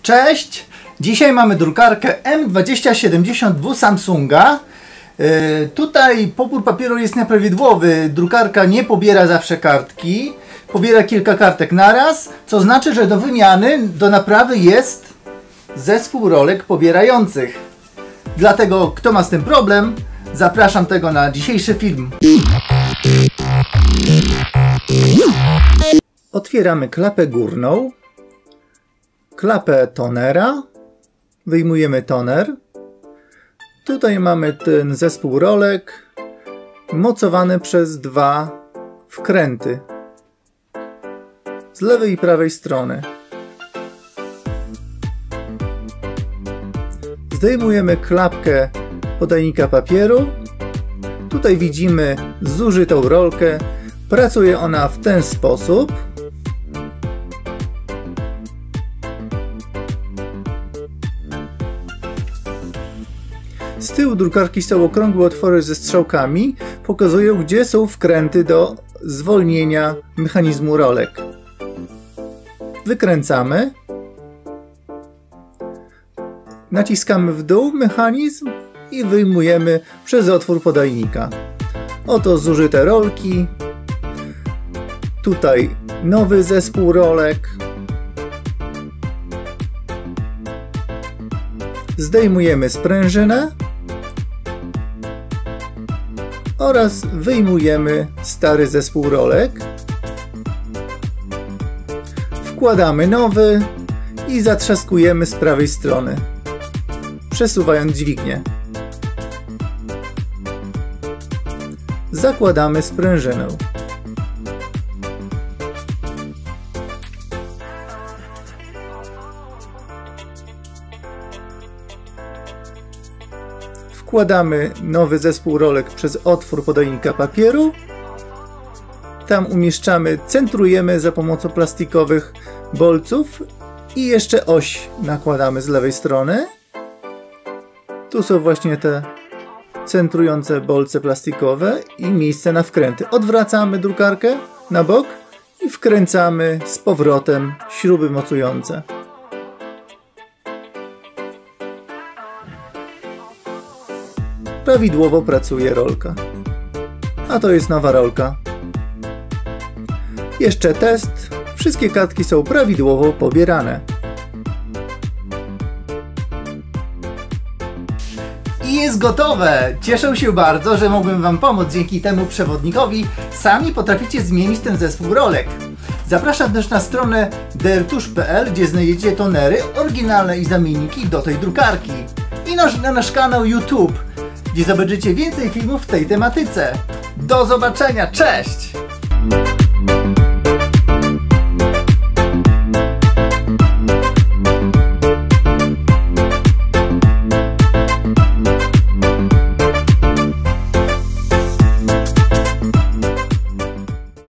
Cześć! Dzisiaj mamy drukarkę M2072 Samsunga. Tutaj pobór papieru jest nieprawidłowy. Drukarka nie pobiera zawsze kartki. Pobiera kilka kartek naraz, co znaczy, że do wymiany, do naprawy jest zespół rolek pobierających. Dlatego kto ma z tym problem, zapraszam tego na dzisiejszy film. Otwieramy klapę górną, klapę tonera, wyjmujemy toner. Tutaj mamy ten zespół rolek mocowany przez dwa wkręty z lewej i prawej strony. Zdejmujemy klapkę podajnika papieru. Tutaj widzimy zużytą rolkę. Pracuje ona w ten sposób. Z tyłu drukarki są okrągłe otwory ze strzałkami. Pokazują, gdzie są wkręty do zwolnienia mechanizmu rolek. Wykręcamy. Naciskamy w dół mechanizm i wyjmujemy przez otwór podajnika. Oto zużyte rolki. Tutaj nowy zespół rolek. Zdejmujemy sprężynę oraz wyjmujemy stary zespół rolek. Wkładamy nowy i zatrzaskujemy z prawej strony, przesuwając dźwignię. Zakładamy sprężynę. Wkładamy nowy zespół rolek przez otwór podajnika papieru. Tam umieszczamy, centrujemy za pomocą plastikowych bolców i jeszcze oś nakładamy z lewej strony. Tu są właśnie te centrujące bolce plastikowe i miejsce na wkręty. Odwracamy drukarkę na bok i wkręcamy z powrotem śruby mocujące. Prawidłowo pracuje rolka. A to jest nowa rolka. Jeszcze test. Wszystkie kartki są prawidłowo pobierane. I jest gotowe! Cieszę się bardzo, że mogłem Wam pomóc dzięki temu przewodnikowi. Sami potraficie zmienić ten zespół rolek. Zapraszam też na stronę drtusz.pl, gdzie znajdziecie tonery oryginalne i zamienniki do tej drukarki. I na nasz kanał YouTube, gdzie zobaczycie więcej filmów w tej tematyce. Do zobaczenia, cześć!